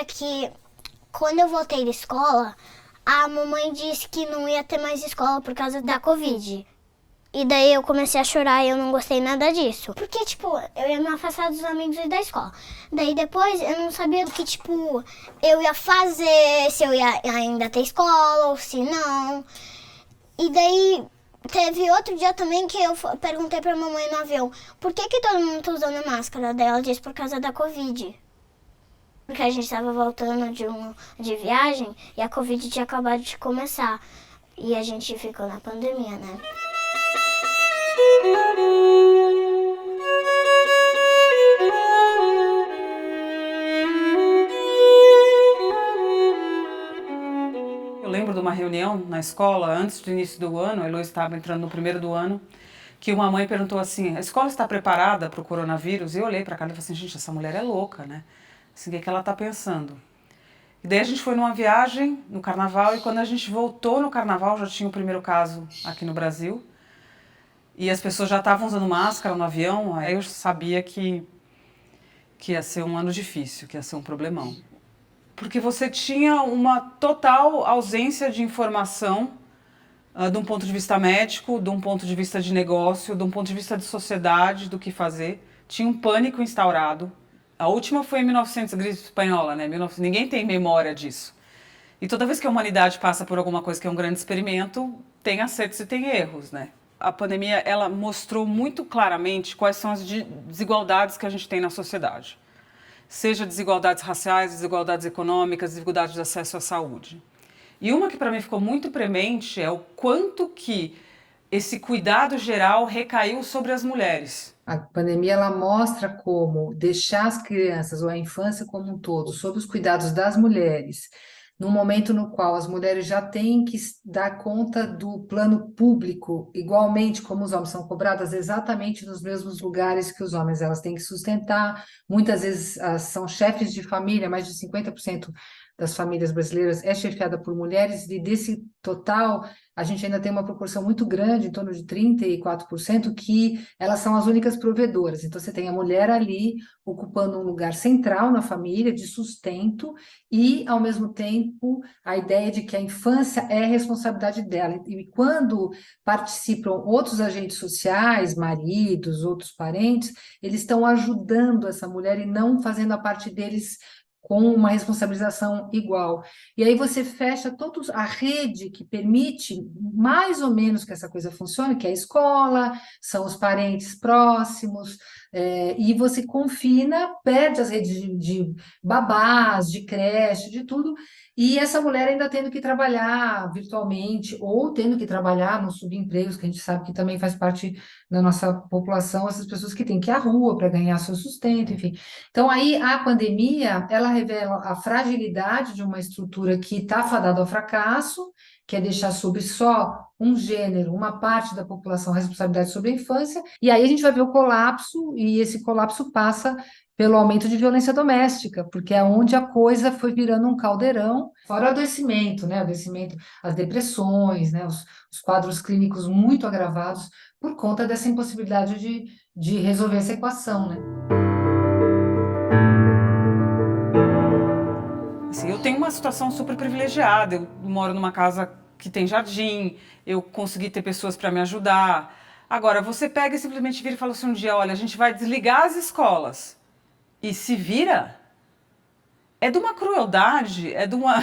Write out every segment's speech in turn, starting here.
que quando eu voltei da escola, a mamãe disse que não ia ter mais escola por causa da Covid. E daí eu comecei a chorar e eu não gostei nada disso. Porque, tipo, eu ia me afastar dos amigos e da escola. Daí depois eu não sabia o que, tipo, eu ia fazer, se eu ia ainda ter escola ou se não. E daí teve outro dia também que eu perguntei pra mamãe no avião, por que todo mundo tá usando máscara? Daí ela disse por causa da Covid. Porque a gente tava voltando de viagem e a Covid tinha acabado de começar. E a gente ficou na pandemia, né? Eu lembro de uma reunião na escola, antes do início do ano, a Heloísa estava entrando no primeiro do ano, que uma mãe perguntou assim, a escola está preparada para o coronavírus? E eu olhei para cá e falei assim, gente, essa mulher é louca, né? Assim, o que ela está pensando? E daí a gente foi numa viagem no carnaval e quando a gente voltou no carnaval, já tinha o primeiro caso aqui no Brasil. E as pessoas já estavam usando máscara no avião, aí eu sabia que ia ser um ano difícil, que ia ser um problemão. Porque você tinha uma total ausência de informação de um ponto de vista médico, de um ponto de vista de negócio, de um ponto de vista de sociedade, do que fazer. Tinha um pânico instaurado. A última foi em 1900, a gripe espanhola, né? Ninguém tem memória disso. E toda vez que a humanidade passa por alguma coisa que é um grande experimento, tem acertos e tem erros, né? A pandemia, ela mostrou muito claramente quais são as desigualdades que a gente tem na sociedade. Seja desigualdades raciais, desigualdades econômicas, desigualdades de acesso à saúde. E uma que para mim ficou muito premente é o quanto que esse cuidado geral recaiu sobre as mulheres. A pandemia ela mostra como deixar as crianças ou a infância como um todo sob os cuidados das mulheres, num momento no qual as mulheres já têm que dar conta do plano público, igualmente como os homens são cobradas exatamente nos mesmos lugares que os homens, elas têm que sustentar, muitas vezes são chefes de família, mais de 50% das famílias brasileiras é chefiada por mulheres, e desse total a gente ainda tem uma proporção muito grande, em torno de 34%, que elas são as únicas provedoras. Então, você tem a mulher ali ocupando um lugar central na família, de sustento, e, ao mesmo tempo, a ideia de que a infância é responsabilidade dela. E quando participam outros agentes sociais, maridos, outros parentes, eles estão ajudando essa mulher e não fazendo a parte deles com uma responsabilização igual. E aí você fecha toda a rede que permite mais ou menos que essa coisa funcione, que é a escola, são os parentes próximos, e você confina, perde as redes de babás, de creche, de tudo, e essa mulher ainda tendo que trabalhar virtualmente ou tendo que trabalhar nos subempregos, que a gente sabe que também faz parte da nossa população, essas pessoas que têm que ir à rua para ganhar seu sustento, enfim. Então, aí a pandemia, ela revela a fragilidade de uma estrutura que está fadada ao fracasso, que é deixar sobre só um gênero, uma parte da população, a responsabilidade sobre a infância, e aí a gente vai ver o colapso, e esse colapso passa pelo aumento de violência doméstica, porque é onde a coisa foi virando um caldeirão, fora o adoecimento, né? O adoecimento, as depressões, né? Os quadros clínicos muito agravados por conta dessa impossibilidade de resolver essa equação, né? Assim, eu tenho uma situação super privilegiada, eu moro numa casa que tem jardim, eu consegui ter pessoas para me ajudar. Agora, você pega e simplesmente vira e fala assim um dia, olha, a gente vai desligar as escolas e se vira, é de uma crueldade, é de uma...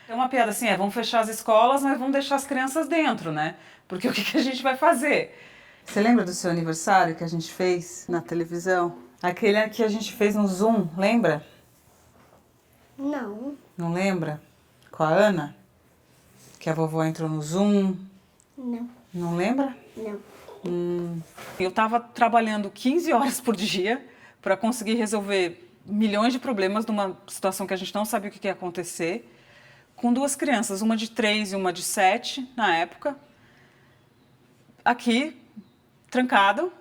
É uma piada assim, vamos fechar as escolas, mas vamos deixar as crianças dentro, né? Porque o que a gente vai fazer? Você lembra do seu aniversário que a gente fez na televisão? Aquele que a gente fez no Zoom, lembra? Não. Não lembra? Com a Ana? Que a vovó entrou no Zoom. Não. Não lembra? Não. Eu estava trabalhando 15 horas por dia para conseguir resolver milhões de problemas numa situação que a gente não sabia o que ia acontecer, com duas crianças, uma de 3 e uma de 7, na época, aqui, trancado,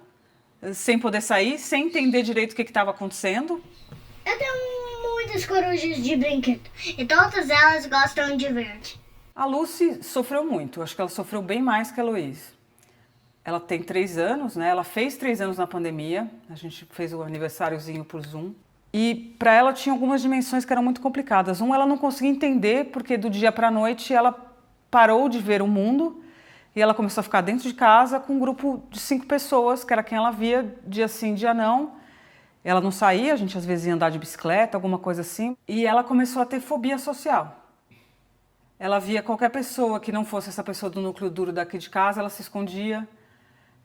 sem poder sair, sem entender direito o que estava acontecendo. Eu tenho muitas corujas de brinquedo e todas elas gostam de verde. A Lucy sofreu muito, acho que ela sofreu bem mais que a Heloísa. Ela tem 3 anos, né? Ela fez 3 anos na pandemia, a gente fez o aniversáriozinho por Zoom. E para ela tinha algumas dimensões que eram muito complicadas. Ela não conseguia entender porque do dia para a noite ela parou de ver o mundo e ela começou a ficar dentro de casa com um grupo de 5 pessoas, que era quem ela via dia sim, dia não. Ela não saía, a gente às vezes ia andar de bicicleta, alguma coisa assim. E ela começou a ter fobia social. Ela via qualquer pessoa que não fosse essa pessoa do núcleo duro daqui de casa, ela se escondia,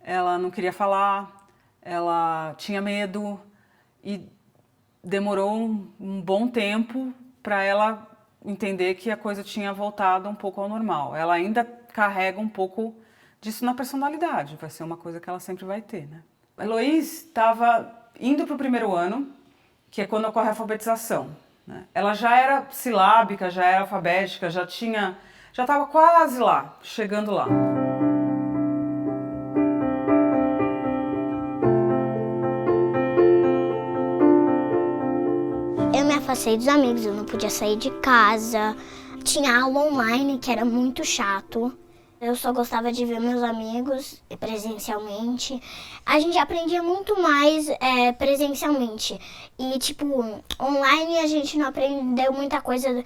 ela não queria falar, ela tinha medo e demorou um bom tempo para ela entender que a coisa tinha voltado um pouco ao normal. Ela ainda carrega um pouco disso na personalidade, vai ser uma coisa que ela sempre vai ter, né? A Heloísa estava indo para o 1º ano, que é quando ocorre a alfabetização, né? Ela já era silábica, já era alfabética, já estava quase lá, chegando lá. Eu me afastei dos amigos, eu não podia sair de casa. Tinha aula online, que era muito chato. Eu só gostava de ver meus amigos presencialmente. A gente aprendia muito mais presencialmente. E, tipo, online a gente não aprendeu muita coisa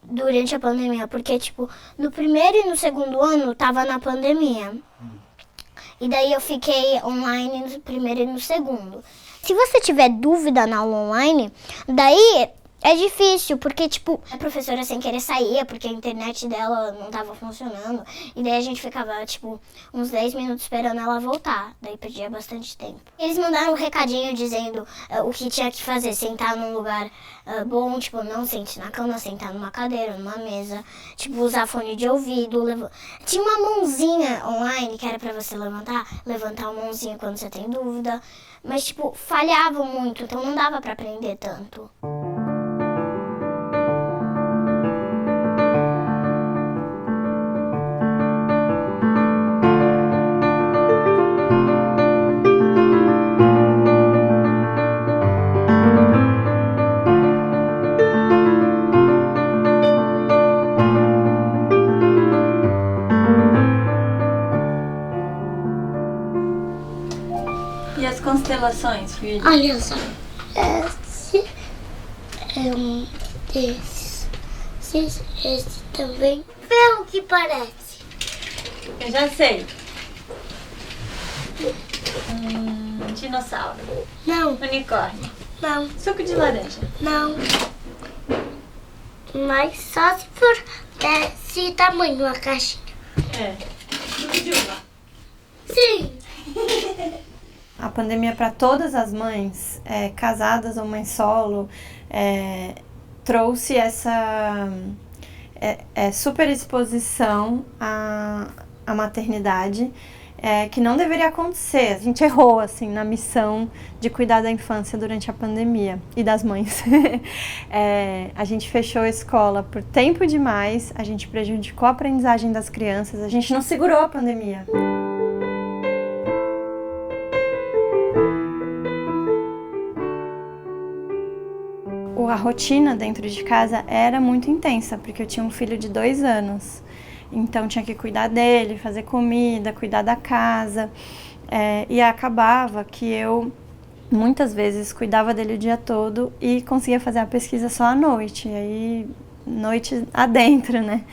durante a pandemia. Porque, tipo, no 1º e no 2º ano tava na pandemia. E daí eu fiquei online no 1º e no 2º. Se você tiver dúvida na aula online, daí é difícil, porque, tipo, a professora sem querer saía, porque a internet dela não tava funcionando. E daí a gente ficava, tipo, uns 10 minutos esperando ela voltar. Daí perdia bastante tempo. Eles mandaram um recadinho dizendo o que tinha que fazer. Sentar num lugar bom, tipo, não sente na cama, sentar numa cadeira, numa mesa. Tipo, usar fone de ouvido. Tinha uma mãozinha online que era pra você levantar a mãozinha quando você tem dúvida. Mas, tipo, falhavam muito, então não dava pra aprender tanto. E as constelações, filho? Olha só, esse é um desses. Esse também. Vê o que parece. Eu já sei. Dinossauro. Não, Unicórnio. não, Suco de laranja. não. Mas só se for desse tamanho a caixinha. É. Suco de uva. Sim. A pandemia para todas as mães, casadas ou mãe solo, trouxe essa superexposição à maternidade, que não deveria acontecer. A gente errou assim, na missão de cuidar da infância durante a pandemia e das mães. A gente fechou a escola por tempo demais, a gente prejudicou a aprendizagem das crianças, a gente não segurou a pandemia. A rotina dentro de casa era muito intensa, porque eu tinha um filho de 2 anos. Então tinha que cuidar dele, fazer comida, cuidar da casa. E acabava que eu, muitas vezes, cuidava dele o dia todo e conseguia fazer a pesquisa só à noite. E aí, noite adentro, né?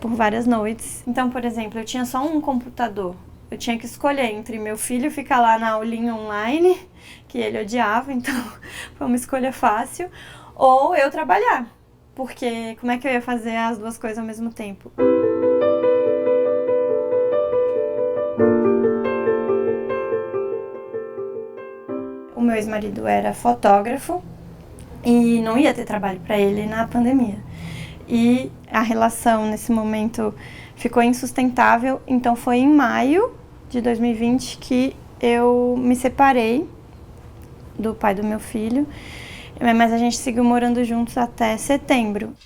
Por várias noites. Então, por exemplo, eu tinha só um computador. Eu tinha que escolher entre meu filho ficar lá na aulinha online, que ele odiava, então foi uma escolha fácil, ou eu trabalhar, porque como é que eu ia fazer as duas coisas ao mesmo tempo? O meu ex-marido era fotógrafo e não ia ter trabalho para ele na pandemia. E a relação nesse momento ficou insustentável, então foi em maio de 2020 que eu me separei do pai do meu filho, mas a gente seguiu morando juntos até setembro.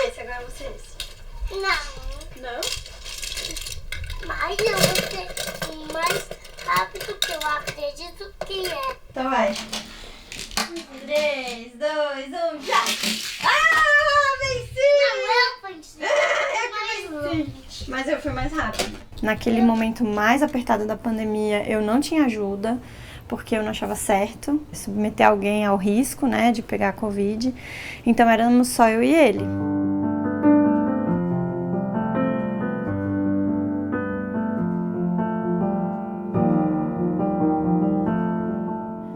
Esse agora é vocês. Não, Não? mas eu vou ser mais rápido que eu acredito que é. Então vai. 3, 2, 1, já! Ah, venci! Não, eu venci! Mas eu fui mais rápido. Naquele momento mais apertado da pandemia, eu não tinha ajuda, porque eu não achava certo submeter alguém ao risco, né, de pegar a Covid. Então éramos só eu e ele.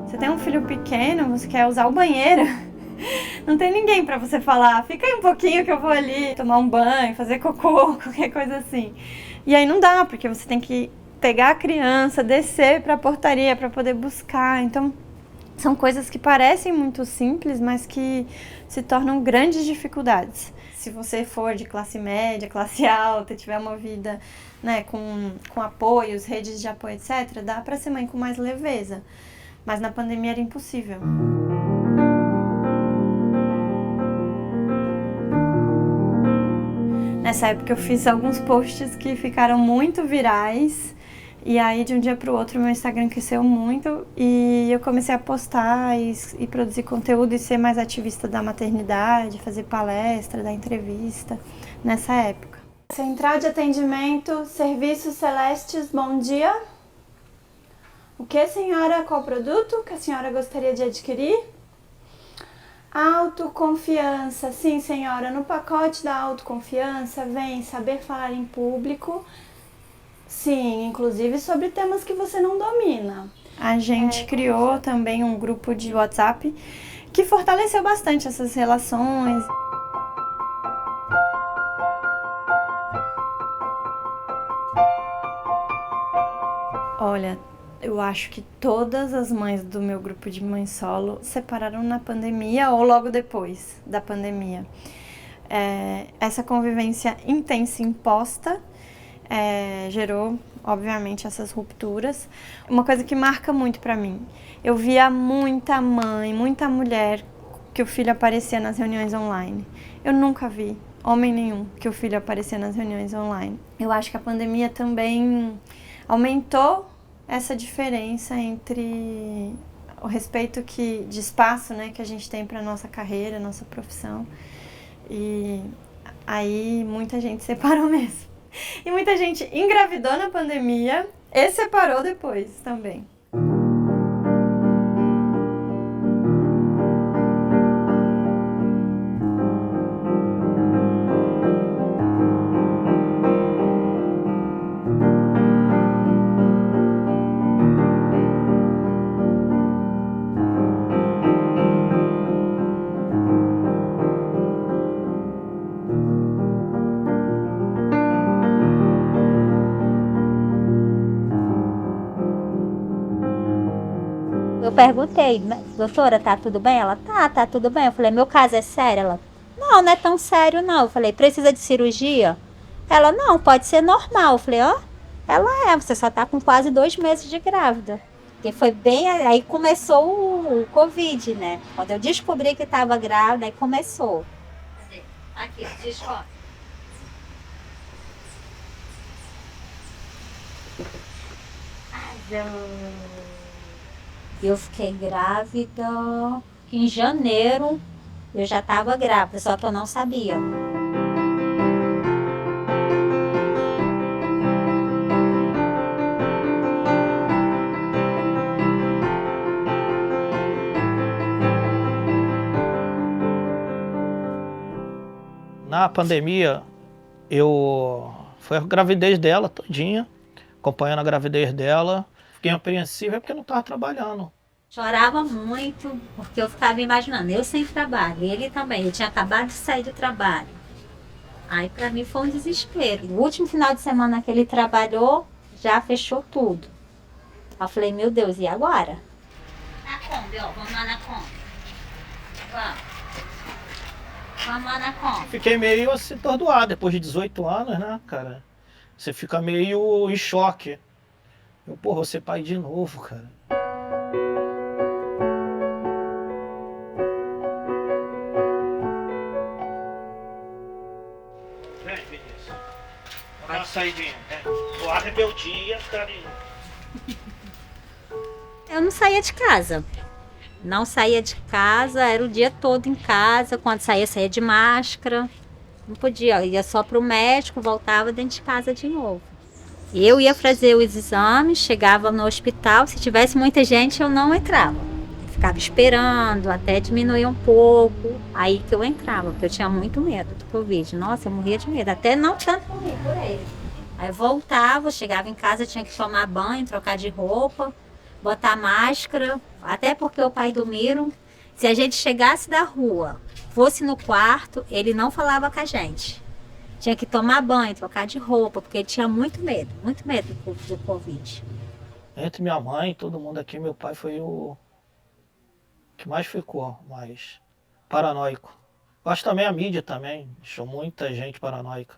Você tem um filho pequeno, você quer usar o banheiro, não tem ninguém pra você falar, fica aí um pouquinho que eu vou ali tomar um banho, fazer cocô, qualquer coisa assim. E aí não dá, porque você tem que pegar a criança, descer pra portaria pra poder buscar. Então, são coisas que parecem muito simples, mas que se tornam grandes dificuldades. Se você for de classe média, classe alta, tiver uma vida, né, com apoios, redes de apoio, etc., dá pra ser mãe com mais leveza. Mas na pandemia era impossível. Nessa época eu fiz alguns posts que ficaram muito virais. E aí de um dia para o outro meu Instagram cresceu muito e eu comecei a postar e produzir conteúdo e ser mais ativista da maternidade, fazer palestra, dar entrevista nessa época. Central de atendimento, Serviços Celestes, bom dia. O que, senhora? Qual produto que a senhora gostaria de adquirir? Autoconfiança. Sim, senhora. No pacote da autoconfiança vem saber falar em público. Sim, inclusive sobre temas que você não domina. A gente criou também um grupo de WhatsApp que fortaleceu bastante essas relações. Olha, eu acho que todas as mães do meu grupo de mãe solo separaram na pandemia ou logo depois da pandemia. Essa convivência intensa e imposta gerou, obviamente, essas rupturas. Uma coisa que marca muito pra mim, eu via muita mãe, muita mulher que o filho aparecia nas reuniões online. Eu nunca vi homem nenhum que o filho aparecia nas reuniões online. Eu acho que a pandemia também aumentou essa diferença entre o respeito de espaço, né, que a gente tem para nossa carreira, nossa profissão. E aí muita gente separou mesmo. E muita gente engravidou na pandemia e separou depois também. Eu perguntei, doutora, tá tudo bem? Ela, tá tudo bem. Eu falei, meu caso é sério? Ela, não é tão sério não. Eu falei, precisa de cirurgia? Ela, não, pode ser normal. Eu falei, ela você só tá com quase 2 meses de grávida. E foi bem, aí começou o Covid, né? Quando eu descobri que tava grávida, aí começou. Aqui, descobre. Eu fiquei grávida em janeiro, eu já estava grávida, só que eu não sabia. Na pandemia, foi a gravidez dela todinha, acompanhando a gravidez dela. Fiquei apreensivo porque eu não estava trabalhando. Chorava muito, porque eu ficava imaginando, eu sem trabalho, ele também, ele tinha acabado de sair do trabalho. Aí pra mim foi um desespero. O último final de semana que ele trabalhou, já fechou tudo. Eu falei, meu Deus, e agora? Na Kombi, vamos lá na Kombi. Vamos lá na Kombi. Fiquei meio assim, atordoado, depois de 18 anos, né, cara? Você fica meio em choque. Eu, vou ser pai de novo, cara. Vem, Vinícius. Dá uma saidinha, né? A rebeldia tá ali. Eu não saía de casa. Não saía de casa, era o dia todo em casa. Quando saía de máscara. Não podia, ia só pro médico, voltava dentro de casa de novo. Eu ia fazer os exames, chegava no hospital, se tivesse muita gente eu não entrava. Ficava esperando até diminuir um pouco, aí que eu entrava, porque eu tinha muito medo do Covid. Nossa, eu morria de medo, até não tanto morrer por ele. Aí eu voltava, chegava em casa, tinha que tomar banho, trocar de roupa, botar máscara, até porque o pai do Miro, se a gente chegasse da rua, fosse no quarto, ele não falava com a gente. Tinha que tomar banho, trocar de roupa, porque ele tinha muito medo do Covid. Entre minha mãe e todo mundo aqui, meu pai foi o que mais ficou, mais paranoico. Eu acho também a mídia também, deixou muita gente paranoica.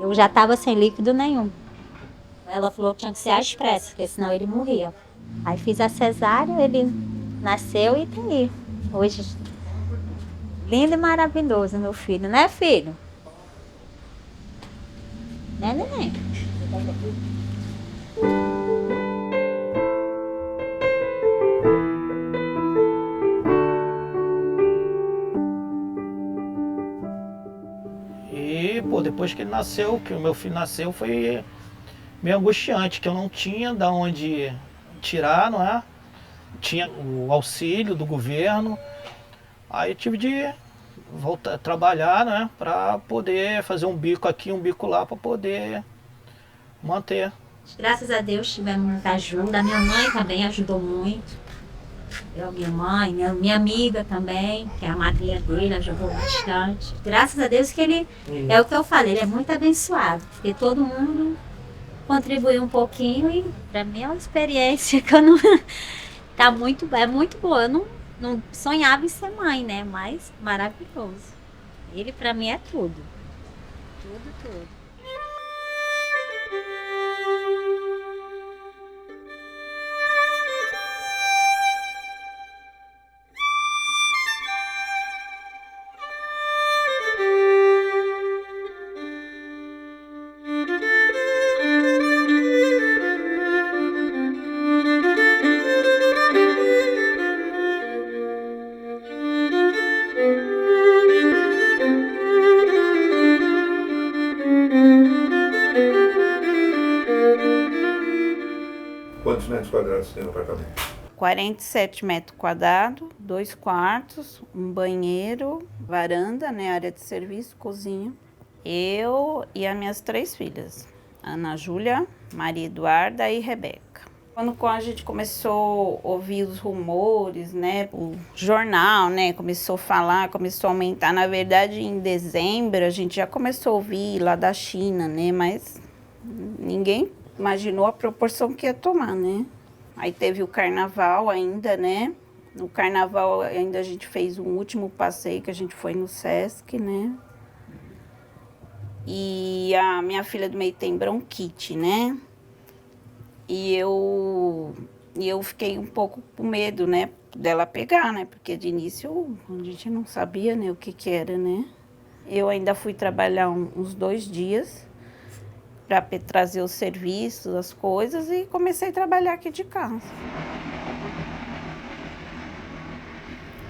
Eu já estava sem líquido nenhum. Ela falou que tinha que ser às pressas, porque senão ele morria. Aí fiz a cesárea, ele nasceu e tá aí. Hoje, lindo e maravilhoso, meu filho, né, filho? Né, neném? E, pô, depois que ele nasceu, que o meu filho nasceu, foi meio angustiante, que eu não tinha de onde tirar, não é? Tinha o auxílio do governo, aí eu tive de voltar a trabalhar, né? Para poder fazer um bico aqui, um bico lá, para poder manter. Graças a Deus tivemos muita ajuda. A minha mãe também ajudou muito. Minha mãe, minha amiga também, que é a madrinha dele, ajudou bastante. Graças a Deus que ele, é o que eu falei, ele é muito abençoado. Porque todo mundo contribuiu um pouquinho e para mim é uma experiência que eu não... é muito boa. Eu não sonhava em ser mãe, né? Mas maravilhoso. Ele para mim é tudo. Tudo. Quantos metros quadrados tem no apartamento? 47 metros quadrados, 2 quartos, um banheiro, varanda, né, área de serviço, cozinha. Eu e as minhas 3 filhas, Ana Júlia, Maria Eduarda e Rebeca. Quando a gente começou a ouvir os rumores, né, o jornal, né, começou a falar, começou a aumentar. Na verdade, em dezembro, a gente já começou a ouvir lá da China, né, mas ninguém imaginou a proporção que ia tomar, né. Aí teve o carnaval ainda, né, no carnaval ainda a gente fez um último passeio que a gente foi no Sesc, né. E a minha filha do meio tem bronquite, né. E eu fiquei um pouco com medo, né, dela pegar, né, porque de início a gente não sabia, né, o que era, né. Eu ainda fui trabalhar uns 2 dias para trazer os serviços, as coisas, e comecei a trabalhar aqui de casa.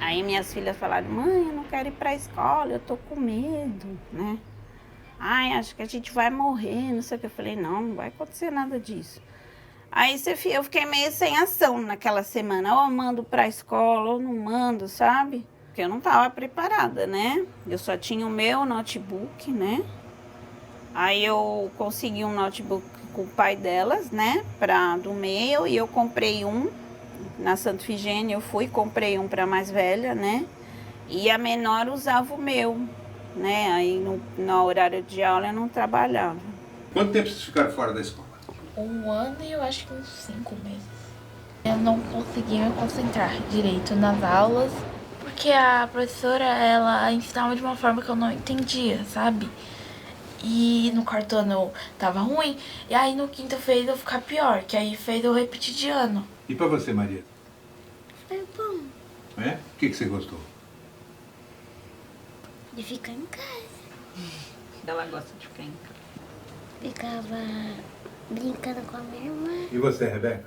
Aí minhas filhas falaram, mãe, eu não quero ir para a escola, eu tô com medo, né. Ai, acho que a gente vai morrer, não sei o que. Eu falei, não vai acontecer nada disso. Aí eu fiquei meio sem ação naquela semana. Ou eu mando pra escola, ou não mando, sabe? Porque eu não tava preparada, né? Eu só tinha o meu notebook, né? Aí eu consegui um notebook com o pai delas, né? Do meio, e eu comprei um. Na Santa Ifigênia eu fui, comprei um pra mais velha, né? E a menor usava o meu, né? Aí no horário de aula eu não trabalhava. Quanto tempo vocês ficaram fora da escola? 1 ano e eu acho que uns 5 meses. Eu não conseguia me concentrar direito nas aulas, porque a professora, ela ensinava de uma forma que eu não entendia, sabe? E no 4º ano eu tava ruim, e aí no 5º fez eu ficar pior, que aí fez eu repetir de ano. E pra você, Maria? Foi bom É? O que você gostou? de ficar em casa. Ela gosta de ficar em casa. Ficava brincando com a minha irmã. E você, Rebeca?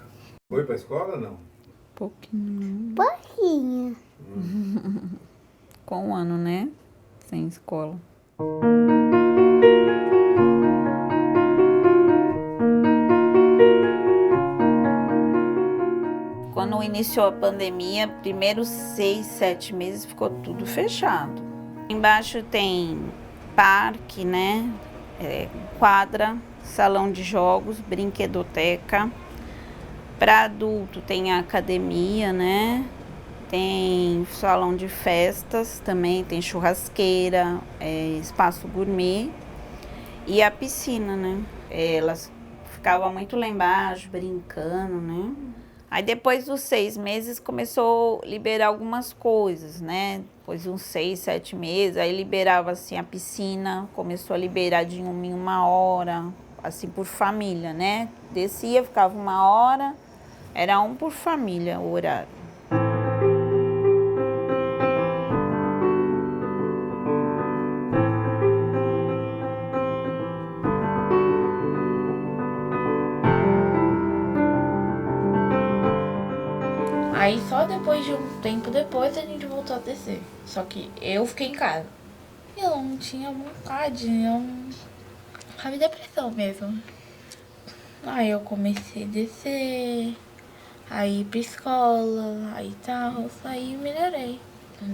Foi pra escola ou não? Pouquinho. Pouquinho. Com um ano, né? Sem escola. Quando iniciou a pandemia, primeiros 6, 7 meses ficou tudo fechado. Embaixo tem parque, né? Quadra, salão de jogos, brinquedoteca. Para adulto tem a academia, né? Tem salão de festas também, tem churrasqueira, espaço gourmet e a piscina, né? Elas ficavam muito lá embaixo, brincando, né? Aí depois dos 6 meses começou a liberar algumas coisas, né? Depois de uns 6, 7 meses, aí liberava assim a piscina, começou a liberar de 1 em 1 hora, assim por família, né? Descia, ficava 1 hora, era 1 por família o horário. Aí só depois de um tempo depois a gente voltou a descer. Só que eu fiquei em casa. Eu não tinha vontade, tava depressão mesmo. Aí eu comecei a descer, aí ir pra escola, aí tal, aí melhorei.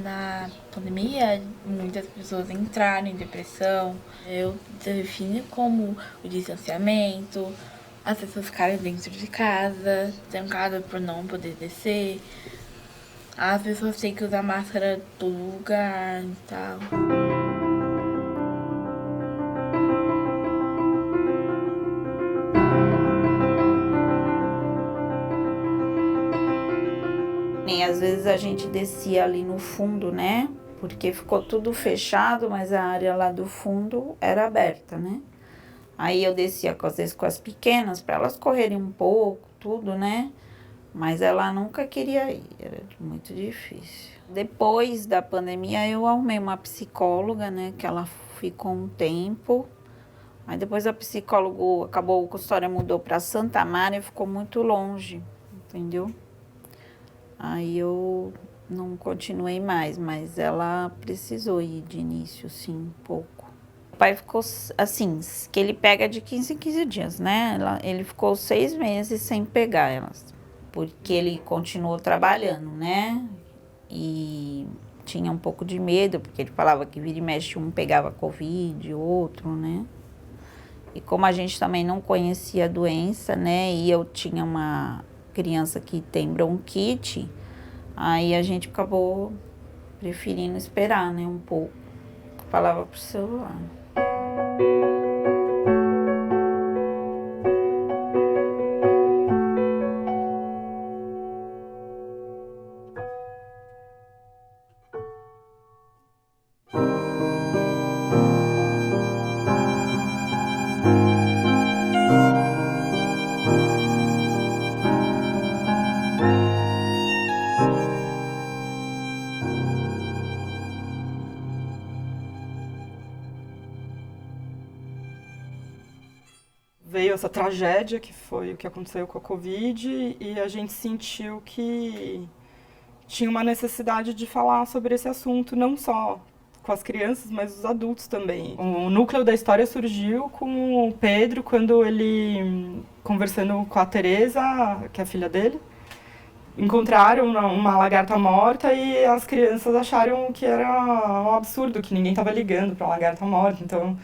Na pandemia, muitas pessoas entraram em depressão. Eu defino como o distanciamento, as pessoas ficaram dentro de casa, trancadas por não poder descer. As pessoas têm que usar máscara em todo lugar e tal. E às vezes a gente descia ali no fundo, né? Porque ficou tudo fechado, mas a área lá do fundo era aberta, né? Aí eu descia às vezes com as pequenas para elas correrem um pouco, tudo, né? Mas ela nunca queria ir, era muito difícil. Depois da pandemia eu arrumei uma psicóloga, né? Que ela ficou um tempo. Aí depois a psicóloga acabou, a história mudou para Santa Maria e ficou muito longe, entendeu? Aí eu não continuei mais, mas ela precisou ir de início, sim, um pouco. O pai ficou assim, que ele pega de 15 em 15 dias, né? Ele ficou 6 meses sem pegar elas, porque ele continuou trabalhando, né? E tinha um pouco de medo, porque ele falava que vira e mexe um pegava Covid, outro, né? E como a gente também não conhecia a doença, né? E eu tinha uma criança que tem bronquite, aí a gente acabou preferindo esperar, né? Um pouco. Falava pro celular. Veio essa tragédia, que foi o que aconteceu com a Covid, e a gente sentiu que tinha uma necessidade de falar sobre esse assunto, não só com as crianças, mas os adultos também. O núcleo da história surgiu com o Pedro, quando ele, conversando com a Teresa, que é a filha dele, encontraram uma lagarta morta e as crianças acharam que era um absurdo, que ninguém estava ligando para a lagarta morta, então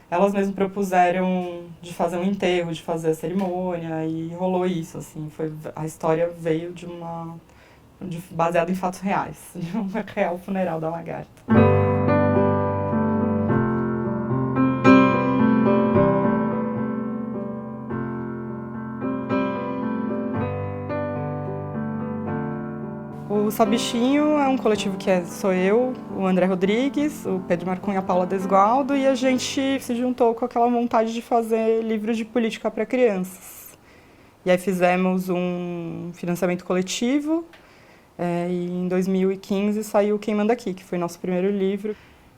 elas mesmas propuseram de fazer um enterro, de fazer a cerimônia, e rolou isso, assim, a história veio baseada em fatos reais, de um real funeral da lagarta. O Sabichinho é um coletivo que sou eu, o André Rodrigues, o Pedro Marcon e a Paula Desgualdo, e a gente se juntou com aquela vontade de fazer livros de política para crianças. E aí fizemos um financiamento coletivo, e em 2015 saiu Quem Manda Aqui, que foi nosso primeiro livro.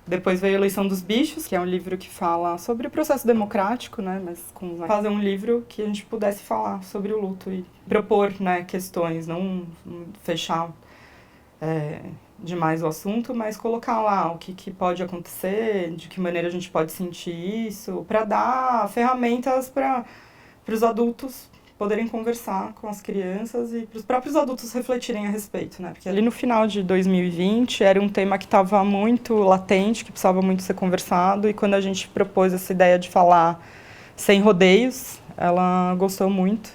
Depois veio A Eleição dos Bichos, que é um livro que fala sobre o processo democrático, né? Mas fazer um livro que a gente pudesse falar sobre o luto e propor, né, questões, não fechar demais o assunto, mas colocar lá o que pode acontecer, de que maneira a gente pode sentir isso, para dar ferramentas para os adultos poderem conversar com as crianças e para os próprios adultos refletirem a respeito, né? Porque ali no final de 2020 era um tema que estava muito latente, que precisava muito ser conversado, e quando a gente propôs essa ideia de falar sem rodeios, ela gostou muito,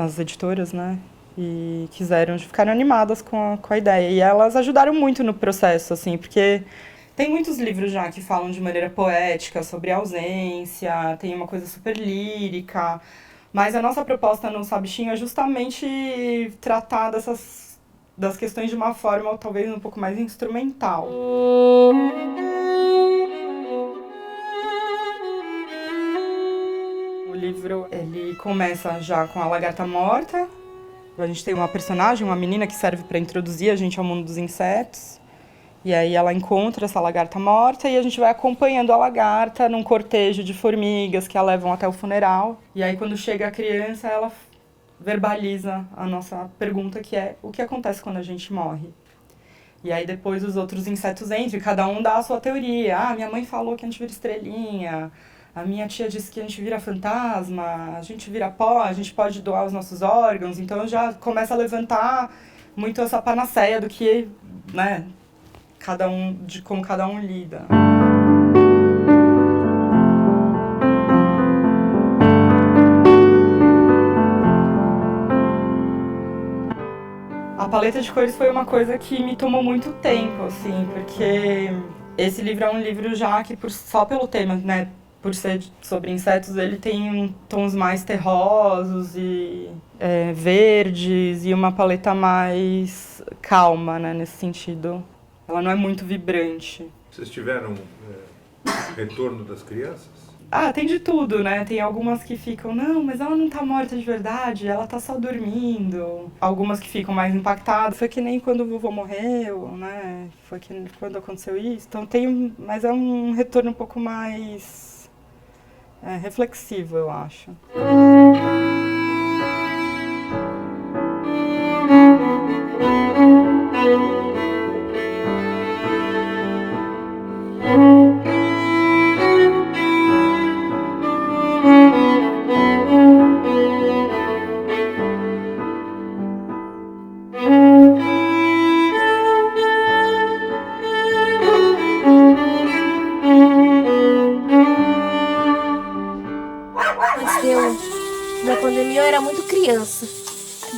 as editoras, né? E ficaram animadas com a ideia. E elas ajudaram muito no processo, assim, porque tem muitos livros já que falam de maneira poética sobre a ausência, tem uma coisa super lírica, mas a nossa proposta no Sabichinho é justamente tratar das questões de uma forma talvez um pouco mais instrumental. O livro, ele começa já com a lagarta morta. A gente tem uma personagem, uma menina que serve para introduzir a gente ao mundo dos insetos. E aí ela encontra essa lagarta morta e a gente vai acompanhando a lagarta num cortejo de formigas que a levam até o funeral. E aí quando chega a criança, ela verbaliza a nossa pergunta, que é: o que acontece quando a gente morre? E aí depois os outros insetos entram e cada um dá a sua teoria. Ah, minha mãe falou que a gente vira estrelinha. A minha tia disse que a gente vira fantasma, a gente vira pó, a gente pode doar os nossos órgãos. Então já começa a levantar muito essa panaceia do que, né, de como cada um lida. A paleta de cores foi uma coisa que me tomou muito tempo, assim, porque esse livro é um livro já que só pelo tema, né, por ser sobre insetos, ele tem tons mais terrosos e verdes e uma paleta mais calma, né, nesse sentido. Ela não é muito vibrante. Vocês tiveram retorno das crianças? Ah, tem de tudo, né? Tem algumas que ficam, não, mas ela não tá morta de verdade, ela tá só dormindo. Algumas que ficam mais impactadas. Foi que nem quando o vovô morreu, né? Foi que quando aconteceu isso. Então mas é um retorno um pouco mais reflexivo, eu acho. Na pandemia eu era muito criança.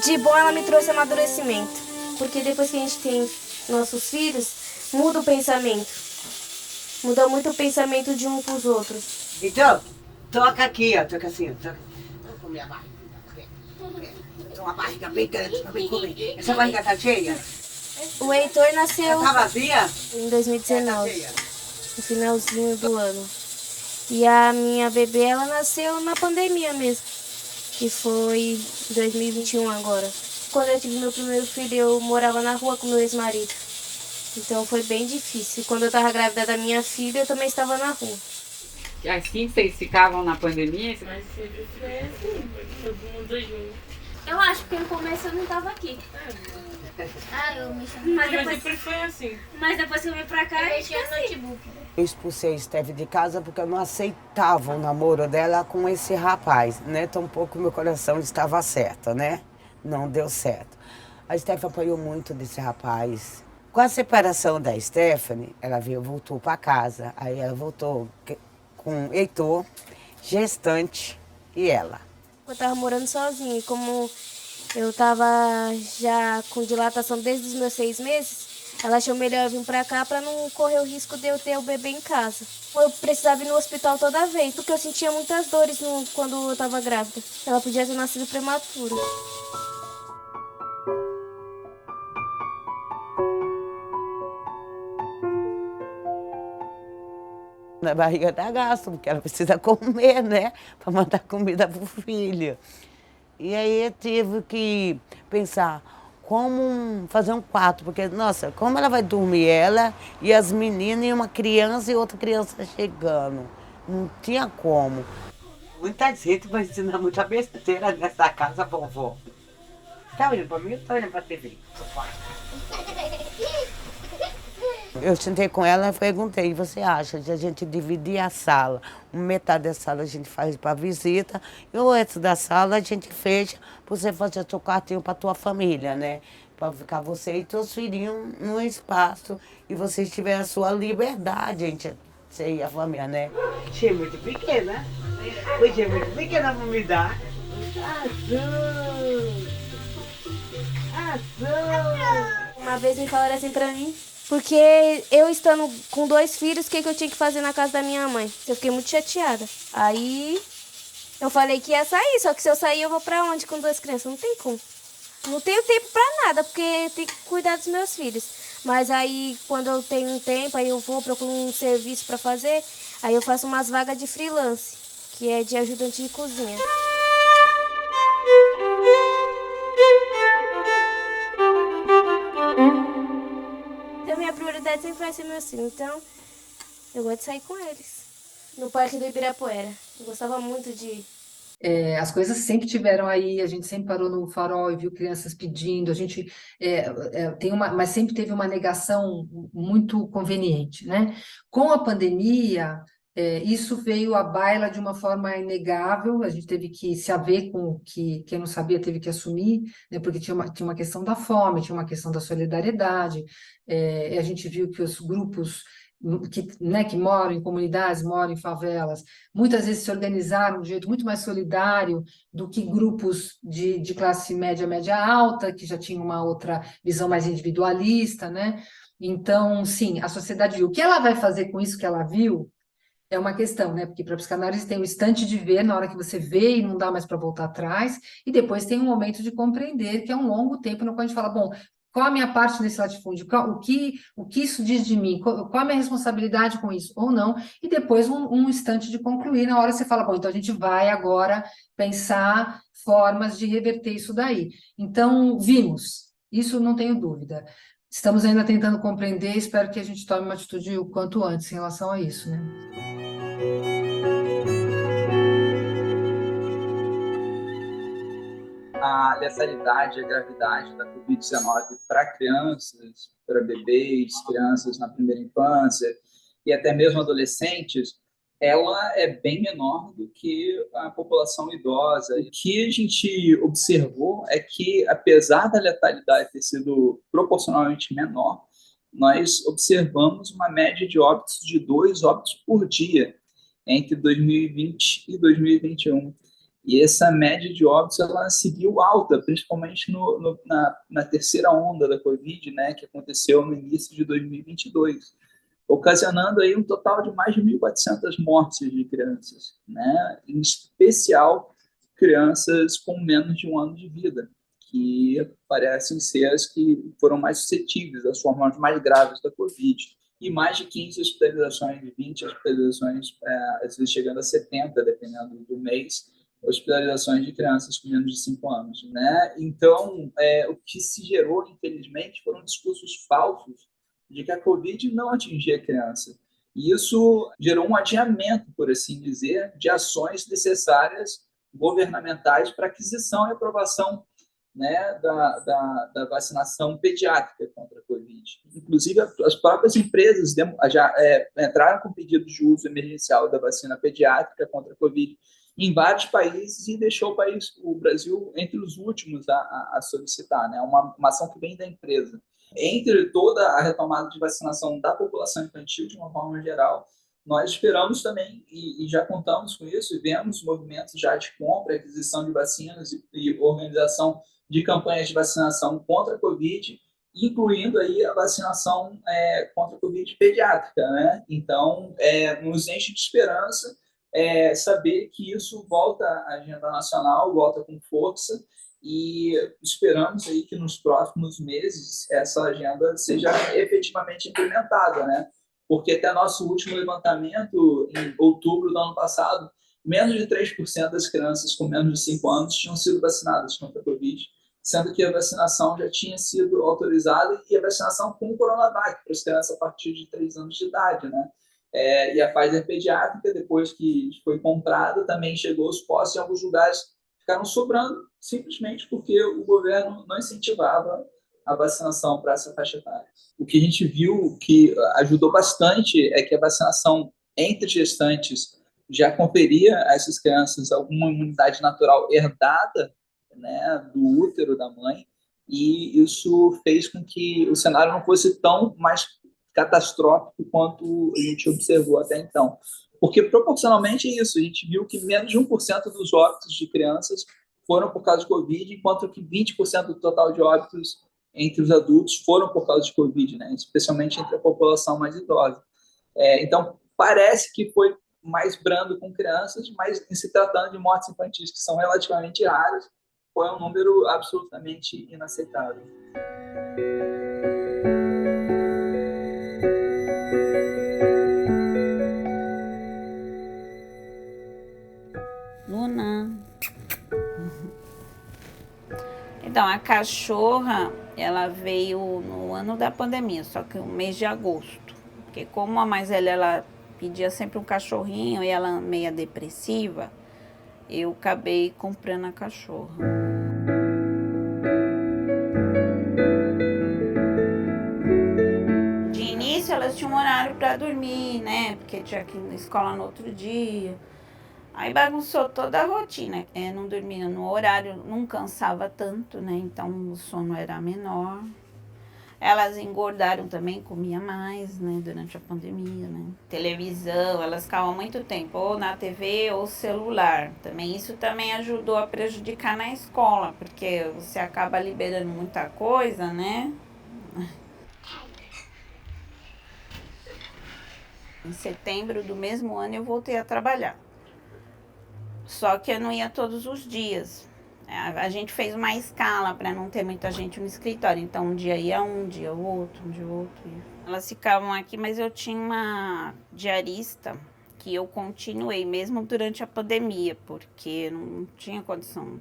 De bom ela me trouxe amadurecimento, porque depois que a gente tem nossos filhos, muda o pensamento. Muda muito o pensamento de um pros outros. Então, toca aqui, ó, toca assim, toca. Vou comer a barriga. Tô uma barriga bem grande pra mim comer. Essa barriga tá cheia? O Heitor nasceu tá vazia? Em 2019, no finalzinho do ano. E a minha bebê, ela nasceu na pandemia mesmo, que foi em 2021 agora. Quando eu tive meu primeiro filho, eu morava na rua com meu ex-marido. Então foi bem difícil. Quando eu estava grávida da minha filha, eu também estava na rua. E assim vocês ficavam na pandemia? Mas sempre foi assim, todo mundo junto. Eu acho que no começo eu não estava aqui. Eu me chamei. Mas sempre foi assim. Mas depois que eu vim pra cá, eu tinha notebook. Eu expulsei a Steph de casa porque eu não aceitava o namoro dela com esse rapaz, né? Tampouco meu coração estava certo, né? Não deu certo. A Steph apanhou muito desse rapaz. Com a separação da Stephanie, ela voltou para casa. Aí ela voltou com o Heitor, gestante, e ela. Eu tava morando sozinha e como eu tava já com dilatação desde os meus 6 meses, ela achou melhor vir pra cá pra não correr o risco de eu ter o bebê em casa. Eu precisava ir no hospital toda vez, porque eu sentia muitas dores quando eu tava grávida. Ela podia ter nascido prematura. A barriga dá gasto, porque ela precisa comer, né? Para mandar comida pro filho. E aí eu tive que pensar, como fazer um quarto, porque, nossa, como ela vai dormir, ela e as meninas, e uma criança e outra criança chegando. Não tinha como. Muita gente vai ensinar muita besteira nessa casa, vovó. Tá olhando pra mim ou tá olhando pra TV? Eu sentei com ela e perguntei, você acha de a gente dividir a sala? Metade da sala a gente faz para visita e o resto da sala a gente fecha para você fazer seu quartinho para tua família, né? Para ficar você e teus filhinhos num espaço e vocês tiverem a sua liberdade, gente. Você e a família, né? Você é muito pequena. Você é muito pequena pra me dar. Azul! Azul! Uma vez me falaram assim pra mim, porque eu estando com 2 filhos, o que eu tinha que fazer na casa da minha mãe? Eu fiquei muito chateada. Aí eu falei que ia sair, só que se eu sair eu vou pra onde com 2 crianças? Não tem como. Não tenho tempo pra nada, porque eu tenho que cuidar dos meus filhos. Mas aí quando eu tenho um tempo, aí eu vou procurar um serviço pra fazer, aí eu faço umas vagas de freelance, que é de ajudante de cozinha. Então minha prioridade sempre vai ser meus filhos, então eu gosto de sair com eles. No Parque do Ibirapuera. Eu gostava muito de ir. As coisas sempre tiveram aí, a gente sempre parou no farol e viu crianças pedindo, a gente mas sempre teve uma negação muito conveniente, né? Com a pandemia, isso veio à baila de uma forma inegável, a gente teve que se haver com o que quem não sabia teve que assumir, né? Porque tinha uma questão da fome, tinha uma questão da solidariedade, e a gente viu que os grupos que moram em comunidades, moram em favelas, muitas vezes se organizaram de um jeito muito mais solidário do que grupos de classe média, média alta, que já tinham uma outra visão mais individualista, né? Então, sim, a sociedade viu. O que ela vai fazer com isso que ela viu é uma questão, né? Porque para a psicanálise tem o instante de ver, na hora que você vê e não dá mais para voltar atrás, e depois tem um momento de compreender, que é um longo tempo no qual a gente fala, bom, qual a minha parte nesse latifúndio? O que isso diz de mim? Qual a minha responsabilidade com isso? Ou não? E depois um instante de concluir, na hora você fala, bom, então a gente vai agora pensar formas de reverter isso daí. Então, vimos, isso não tenho dúvida. Estamos ainda tentando compreender, espero que a gente tome uma atitude o quanto antes em relação a isso, né? A letalidade e a gravidade da Covid-19 para crianças, para bebês, crianças na primeira infância e até mesmo adolescentes, ela é bem menor do que a população idosa. O que a gente observou é que, apesar da letalidade ter sido proporcionalmente menor, nós observamos uma média de óbitos de 2 óbitos por dia entre 2020 e 2021. E essa média de óbitos ela seguiu alta, principalmente na terceira onda da Covid, né, que aconteceu no início de 2022, ocasionando aí um total de mais de 1.400 mortes de crianças, né, em especial crianças com menos de 1 ano de vida, que parecem ser as que foram mais suscetíveis às formas mais graves da Covid. E mais de 15 hospitalizações, 20 hospitalizações, às vezes chegando a 70, dependendo do mês, hospitalizações de crianças com menos de 5 anos, né? Então, o que se gerou, infelizmente, foram discursos falsos de que a Covid não atingia a criança. E isso gerou um adiamento, por assim dizer, de ações necessárias governamentais para aquisição e aprovação, né, da vacinação pediátrica contra a Covid. Inclusive, as próprias empresas já entraram com pedido de uso emergencial da vacina pediátrica contra a Covid em vários países e deixou o Brasil entre os últimos a solicitar, né? Uma ação que vem da empresa. Entre toda a retomada de vacinação da população infantil, de uma forma geral, nós esperamos também, e já contamos com isso, e vemos movimentos já de compra, aquisição de vacinas e organização de campanhas de vacinação contra a Covid, incluindo aí a vacinação contra a Covid pediátrica, né? Então, nos enche de esperança saber que isso volta à agenda nacional, volta com força, e esperamos aí que nos próximos meses essa agenda seja efetivamente implementada, né? Porque até nosso último levantamento, em outubro do ano passado, menos de 3% das crianças com menos de 5 anos tinham sido vacinadas contra a Covid, sendo que a vacinação já tinha sido autorizada e a vacinação com o Coronavac, para as crianças a partir de 3 anos de idade, né? E a Pfizer pediátrica, depois que foi comprada, também chegou aos postos, em alguns lugares ficaram sobrando, simplesmente porque o governo não incentivava a vacinação para essa faixa etária. O que a gente viu que ajudou bastante é que a vacinação entre gestantes já conferia a essas crianças alguma imunidade natural herdada, né, do útero da mãe, e isso fez com que o cenário não fosse tão mais catastrófico quanto a gente observou até então. Porque, proporcionalmente, é isso. A gente viu que menos de 1% dos óbitos de crianças foram por causa de Covid, enquanto que 20% do total de óbitos entre os adultos foram por causa de Covid, né? Especialmente entre a população mais idosa. Então, parece que foi mais brando com crianças, mas em se tratando de mortes infantis, que são relativamente raras, foi um número absolutamente inaceitável. Luna. Então, a cachorra, ela veio no ano da pandemia, só que no mês de agosto. Porque como a mais velha, ela pedia sempre um cachorrinho e ela meia depressiva, eu acabei comprando a cachorra. De início, elas tinham um horário para dormir, né? Porque tinha que ir na escola no outro dia. Aí bagunçou toda a rotina. Não dormia no horário, não cansava tanto, né? Então o sono era menor. Elas engordaram também, comia mais, né? Durante a pandemia, né? Televisão, elas ficavam muito tempo ou na TV ou celular. Também isso também ajudou a prejudicar na escola, porque você acaba liberando muita coisa, né? Em setembro do mesmo ano eu voltei a trabalhar. Só que eu não ia todos os dias. A gente fez uma escala para não ter muita gente no escritório. Então, um dia ia um dia o outro, um dia o outro. Elas ficavam aqui, mas eu tinha uma diarista que eu continuei, mesmo durante a pandemia, porque não tinha condição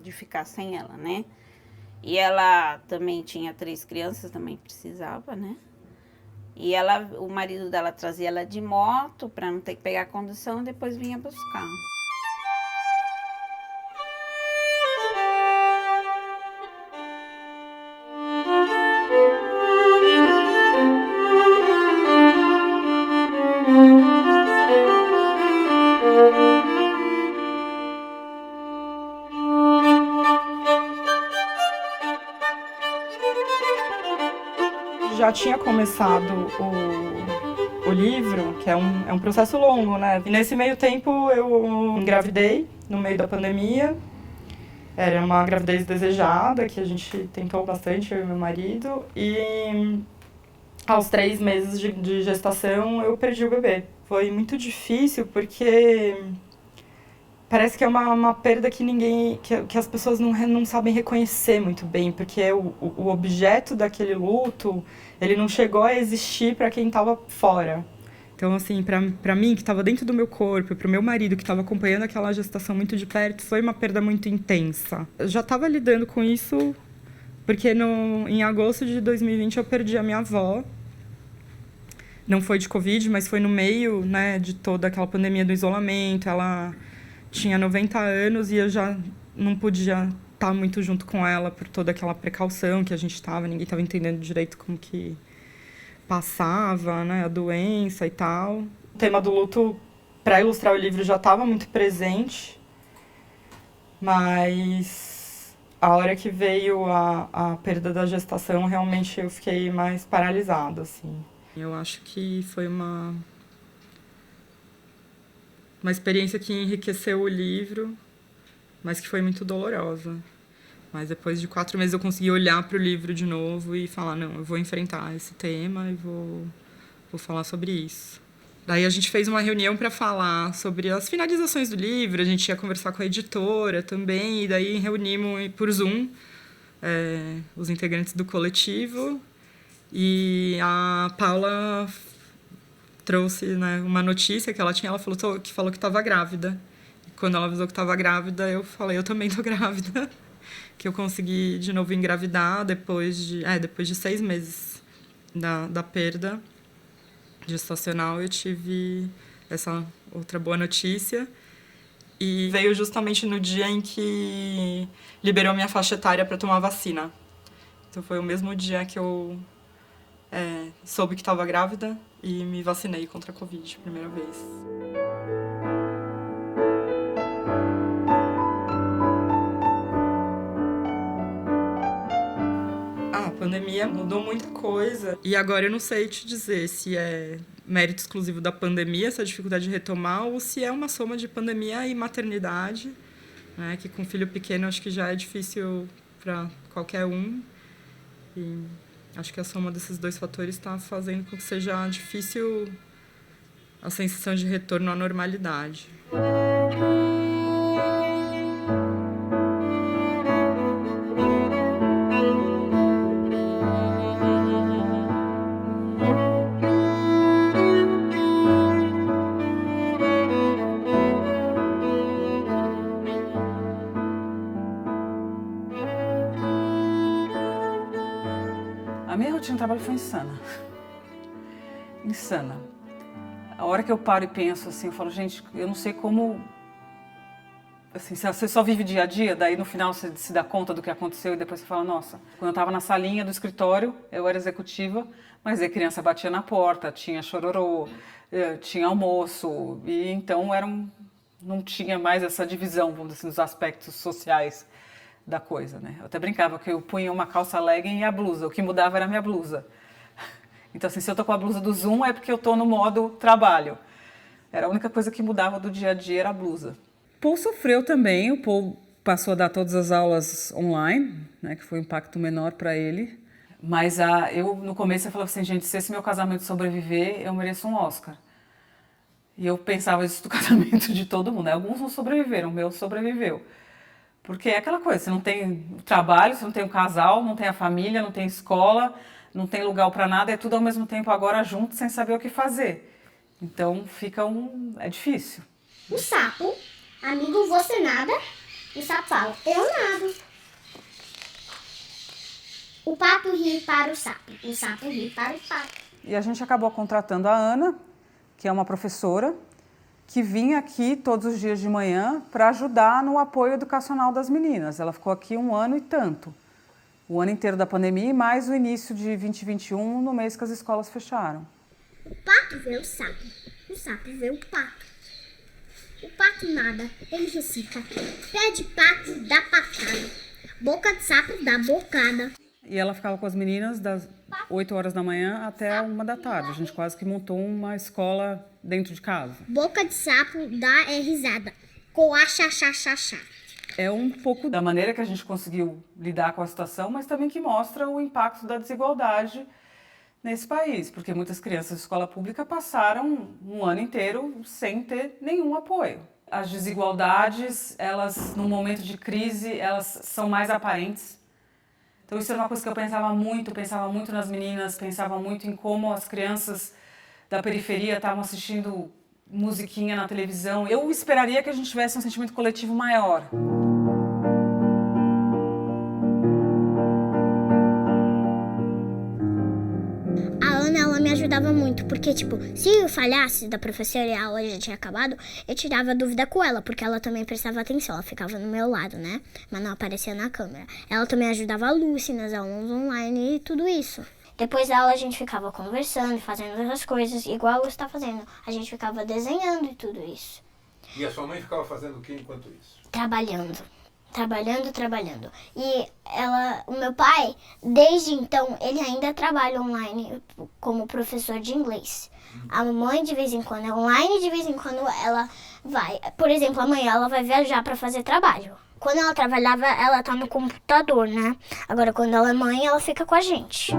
de ficar sem ela, né? E ela também tinha 3 crianças, também precisava, né? E o marido dela trazia ela de moto para não ter que pegar a condução e depois vinha buscar. Já tinha começado o livro, que é um processo longo, né? E nesse meio tempo eu engravidei, no meio da pandemia. Era uma gravidez desejada, que a gente tentou bastante, eu e meu marido. E aos 3 meses de gestação eu perdi o bebê. Foi muito difícil porque parece que é uma perda que que as pessoas não sabem reconhecer muito bem, porque o objeto daquele luto, ele não chegou a existir para quem estava fora. Então, assim, para mim, que estava dentro do meu corpo, para o meu marido, que estava acompanhando aquela gestação muito de perto, foi uma perda muito intensa. Eu já estava lidando com isso, porque em agosto de 2020 eu perdi a minha avó. Não foi de Covid, mas foi no meio, né, de toda aquela pandemia do isolamento. Ela tinha 90 anos e eu já não podia estar muito junto com ela por toda aquela precaução que a gente estava. Ninguém estava entendendo direito como que passava, né, a doença e tal. O tema do luto, para ilustrar o livro, já estava muito presente, mas a hora que veio a perda da gestação, realmente eu fiquei mais paralisada, assim. Eu acho que foi uma experiência que enriqueceu o livro, mas que foi muito dolorosa. Mas depois de 4 meses eu consegui olhar para o livro de novo e falar, não, eu vou enfrentar esse tema e vou falar sobre isso. Daí a gente fez uma reunião para falar sobre as finalizações do livro, a gente ia conversar com a editora também, e daí reunimos por Zoom os integrantes do coletivo, e a Paula trouxe, né, uma notícia que ela tinha, ela falou que estava grávida. E quando ela avisou que estava grávida, eu falei, eu também estou grávida. que eu consegui de novo engravidar depois de 6 meses da perda gestacional. Eu tive essa outra boa notícia. E veio justamente no dia em que liberou minha faixa etária para tomar vacina. Então foi o mesmo dia que eu soube que estava grávida e me vacinei contra a Covid, primeira vez. A pandemia mudou muita coisa e agora eu não sei te dizer se é mérito exclusivo da pandemia, essa dificuldade de retomar, ou se é uma soma de pandemia e maternidade, né, que com filho pequeno acho que já é difícil para qualquer um. E acho que a soma desses dois fatores está fazendo com que seja difícil a sensação de retorno à normalidade. A minha rotina de trabalho foi insana. Insana. A hora que eu paro e penso assim, eu falo, gente, eu não sei como... Assim, você só vive dia a dia, daí no final você se dá conta do que aconteceu e depois você fala, nossa. Quando eu estava na salinha do escritório, eu era executiva, mas a criança batia na porta, tinha chororô, tinha almoço, e então não tinha mais essa divisão, vamos dizer assim, dos aspectos sociais da coisa, né? Eu até brincava que eu punha uma calça legging e a blusa, o que mudava era a minha blusa. Então, assim, se eu tô com a blusa do Zoom é porque eu tô no modo trabalho. Era a única coisa que mudava do dia a dia, era a blusa. O Paul sofreu também, o Paul passou a dar todas as aulas online, né, que foi um impacto menor para ele. Mas eu, no começo, eu falava assim, gente, se esse meu casamento sobreviver, eu mereço um Oscar. E eu pensava isso do casamento de todo mundo, né? Alguns não sobreviveram, o meu sobreviveu. Porque é aquela coisa, você não tem trabalho, você não tem um casal, não tem a família, não tem escola, não tem lugar para nada, é tudo ao mesmo tempo agora junto, sem saber o que fazer. Então é difícil. O sapo, amigo, você nada? O sapo fala, eu nado. O pato ri para o sapo ri para o pato. E a gente acabou contratando a Ana, que é uma professora, que vinha aqui todos os dias de manhã para ajudar no apoio educacional das meninas. Ela ficou aqui 1 ano e tanto. O ano inteiro da pandemia e mais o início de 2021, no mês que as escolas fecharam. O pato vê o sapo vê o pato. O pato nada, ele recita. Pé de pato dá patada, boca de sapo dá bocada. E ela ficava com as meninas das 8 horas da manhã até 1 da tarde. A gente quase que montou uma escola dentro de casa. Boca de sapo dá risada. Coá, chá, chá, chá, chá. É um pouco da maneira que a gente conseguiu lidar com a situação, mas também que mostra o impacto da desigualdade nesse país. Porque muitas crianças de escola pública passaram 1 ano inteiro sem ter nenhum apoio. As desigualdades, elas, no momento de crise, elas são mais aparentes. Então isso era uma coisa que eu pensava muito nas meninas, pensava muito em como as crianças da periferia estavam assistindo musiquinha na televisão. Eu esperaria que a gente tivesse um sentimento coletivo maior. A Ana, ela me ajudava muito, porque, tipo, se eu falhasse da professora e a aula já tinha acabado, eu tirava dúvida com ela, porque ela também prestava atenção, ela ficava no meu lado, né? Mas não aparecia na câmera. Ela também ajudava a Lucy nas aulas online e tudo isso. Depois da aula a gente ficava conversando, fazendo outras coisas, igual a Lucy está fazendo. A gente ficava desenhando e tudo isso. E a sua mãe ficava fazendo o que enquanto isso? Trabalhando. E o meu pai, desde então, ele ainda trabalha online como professor de inglês. A mamãe, de vez em quando, é online, de vez em quando ela vai. Por exemplo, amanhã ela vai viajar para fazer trabalho. Quando ela trabalhava, ela tá no computador, né? Agora, quando ela é mãe, ela fica com a gente.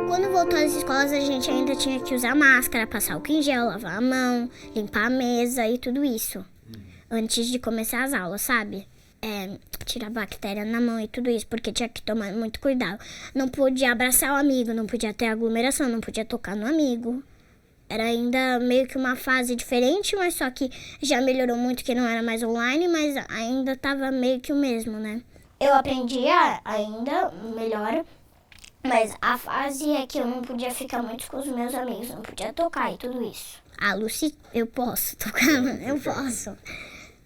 Quando voltou às escolas, a gente ainda tinha que usar máscara, passar álcool em gel, lavar a mão, limpar a mesa e tudo isso. Antes de começar as aulas, sabe? Tirar bactéria na mão e tudo isso, porque tinha que tomar muito cuidado. Não podia abraçar o amigo, não podia ter aglomeração, não podia tocar no amigo. Era ainda meio que uma fase diferente, mas só que já melhorou muito, que não era mais online, mas ainda tava meio que o mesmo, né? Eu aprendia ainda melhor, mas a fase é que eu não podia ficar muito com os meus amigos, não podia tocar e tudo isso. A Lucy, eu posso tocar, eu posso.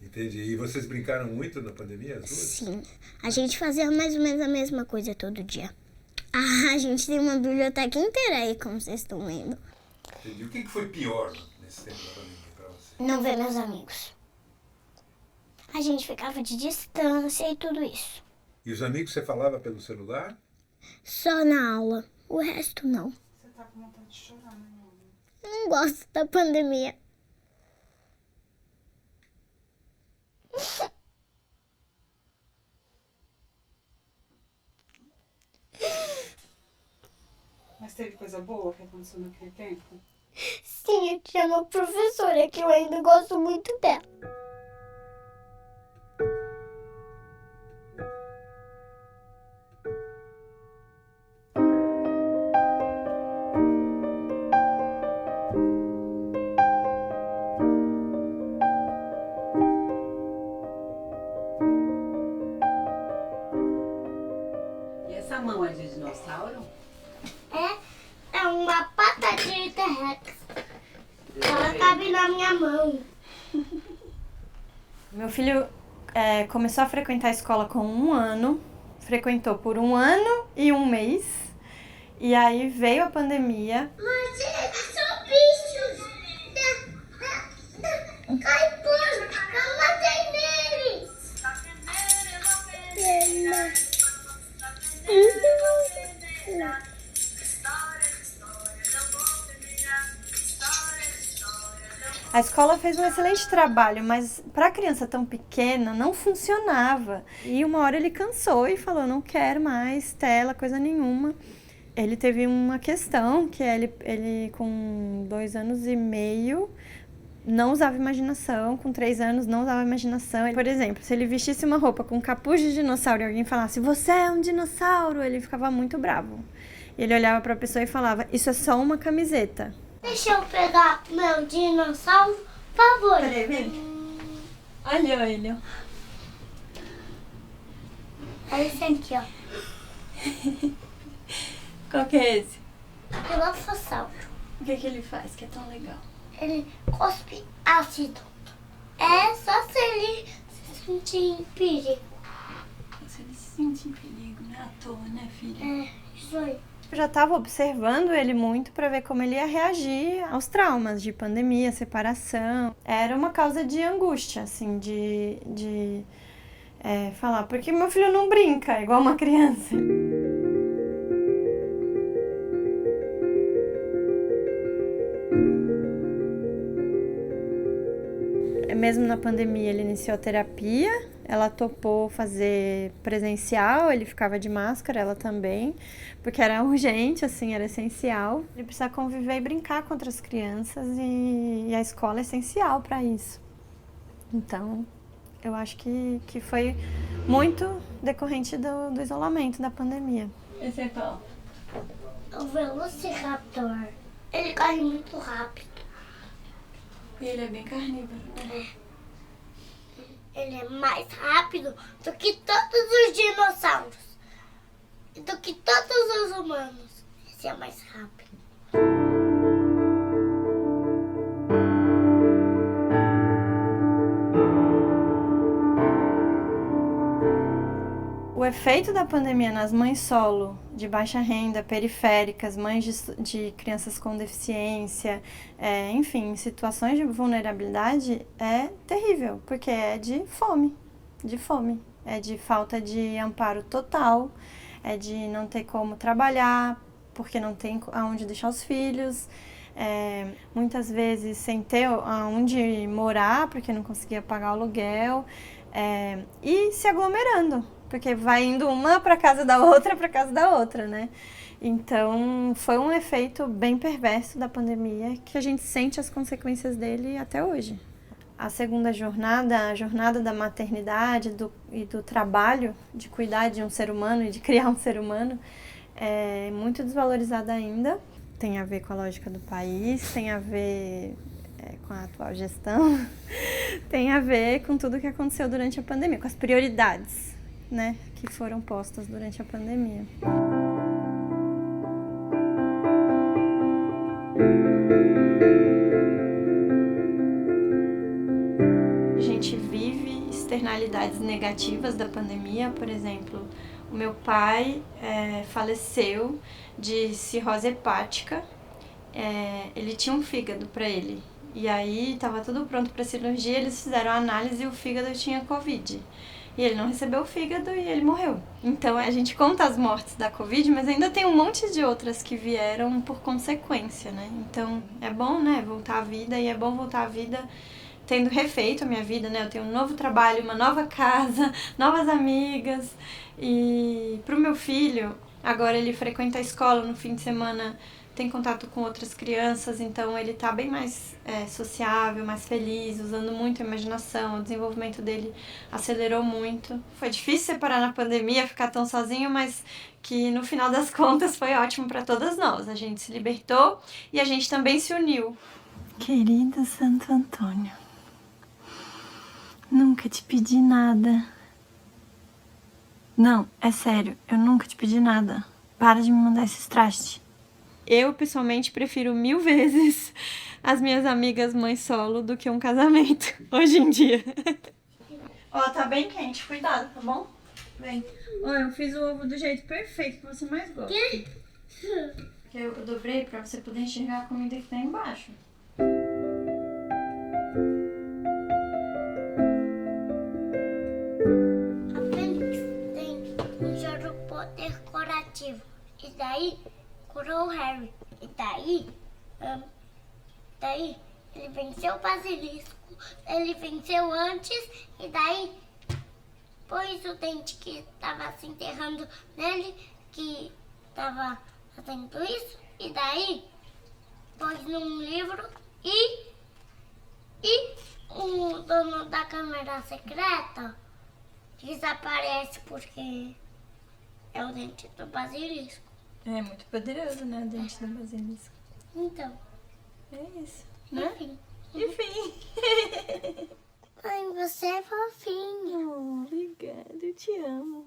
Entendi. E vocês brincaram muito na pandemia, as duas? Sim, a gente fazia mais ou menos a mesma coisa todo dia. A gente tem uma biblioteca inteira aí, como vocês estão vendo. Entendi. O que foi pior nesse tempo da pandemia pra você? Não ver meus amigos. A gente ficava de distância e tudo isso. E os amigos você falava pelo celular? Só na aula, o resto não. Você tá com vontade de chorar, né? Não gosto da pandemia. Mas teve coisa boa que aconteceu naquele tempo? Sim, eu tinha uma professora que eu ainda gosto muito dela. E essa mão é de dinossauro? É uma pata de T-Rex. Ela cabe na minha mão. Meu filho começou a frequentar a escola com 1 ano, frequentou por 1 ano e 1 mês, e aí veio a pandemia. Mas eles são bichos. Cai por, eu matei neles. A escola fez um excelente trabalho, mas para a criança tão pequena não funcionava. E uma hora ele cansou e falou, não quero mais tela, coisa nenhuma. Ele teve uma questão, que ele com 2 anos e meio não usava imaginação, com 3 anos não usava imaginação. Por exemplo, se ele vestisse uma roupa com capuz de dinossauro e alguém falasse, você é um dinossauro, ele ficava muito bravo. Ele olhava para a pessoa e falava, isso é só uma camiseta. Deixa eu pegar meu dinossauro, por favor. Peraí, vem. Olha ele, ó. Olha esse aqui, ó. Qual que é esse? Pilossauro. O que ele faz que é tão legal? Ele cospe ácido. É só se ele se sentir em perigo. Se ele se sente em perigo, não é à toa, né, filha? É, isso aí. Eu já estava observando ele muito para ver como ele ia reagir aos traumas de pandemia, separação. Era uma causa de angústia, assim, de falar, porque meu filho não brinca igual uma criança. Mesmo na pandemia, ele iniciou a terapia, ela topou fazer presencial, ele ficava de máscara, ela também, porque era urgente, assim, era essencial. Ele precisa conviver e brincar com outras crianças e a escola é essencial para isso. Então, eu acho que foi muito decorrente do isolamento, da pandemia. Esse é qual? O Velociraptor. Ele corre muito rápido. E ele é bem carnívoro, né? Ele é mais rápido do que todos os dinossauros. E do que todos os humanos. Esse é mais rápido. O efeito da pandemia nas mães solo, de baixa renda, periféricas, mães de crianças com deficiência, enfim, situações de vulnerabilidade é terrível, porque é de fome, é de falta de amparo total, é de não ter como trabalhar, porque não tem aonde deixar os filhos, muitas vezes sem ter aonde morar, porque não conseguia pagar o aluguel, e se aglomerando. Porque vai indo uma para casa da outra, né? Então, foi um efeito bem perverso da pandemia que a gente sente as consequências dele até hoje. A segunda jornada, a jornada da maternidade e do trabalho de cuidar de um ser humano e de criar um ser humano é muito desvalorizada ainda. tem a ver com a lógica do país, tem a ver com a atual gestão, tem a ver com tudo que aconteceu durante a pandemia, com as prioridades, né, que foram postas durante a pandemia. A gente vive externalidades negativas da pandemia, por exemplo, o meu pai faleceu de cirrose hepática, ele tinha um fígado para ele, e aí estava tudo pronto para cirurgia, eles fizeram a análise e o fígado tinha Covid. E ele não recebeu o fígado e ele morreu. Então a gente conta as mortes da Covid, mas ainda tem um monte de outras que vieram por consequência, né? Então é bom, né, voltar à vida, e é bom voltar à vida tendo refeito a minha vida, né? Eu tenho um novo trabalho, uma nova casa, novas amigas. E pro meu filho, agora ele frequenta a escola no fim de semana, tem contato com outras crianças, então ele tá bem mais sociável, mais feliz, usando muito a imaginação, o desenvolvimento dele acelerou muito. Foi difícil separar na pandemia, ficar tão sozinho, mas que no final das contas foi ótimo para todas nós. A gente se libertou e a gente também se uniu. Querido Santo Antônio, nunca te pedi nada. Não, é sério, eu nunca te pedi nada. Para de me mandar esses trastes. Eu, pessoalmente, prefiro 1000 vezes as minhas amigas mães solo do que um casamento, hoje em dia. Ó, tá bem quente, cuidado, tá bom? Vem. Ó, eu fiz o ovo do jeito perfeito que você mais gosta. Que eu dobrei pra você poder enxergar a comida que tá embaixo. A Fênix tem um joropo decorativo. E daí curou o Harry. E daí ele venceu o basilisco. Ele venceu antes e daí pôs o dente que estava se enterrando nele, que estava fazendo isso, e daí pôs num livro e o dono da câmera secreta desaparece porque é o dente do basilisco. É muito poderoso, né, o dente do basilisco. Então. É isso, né? Enfim. Ai, você é fofinho. Oh, obrigada, eu te amo.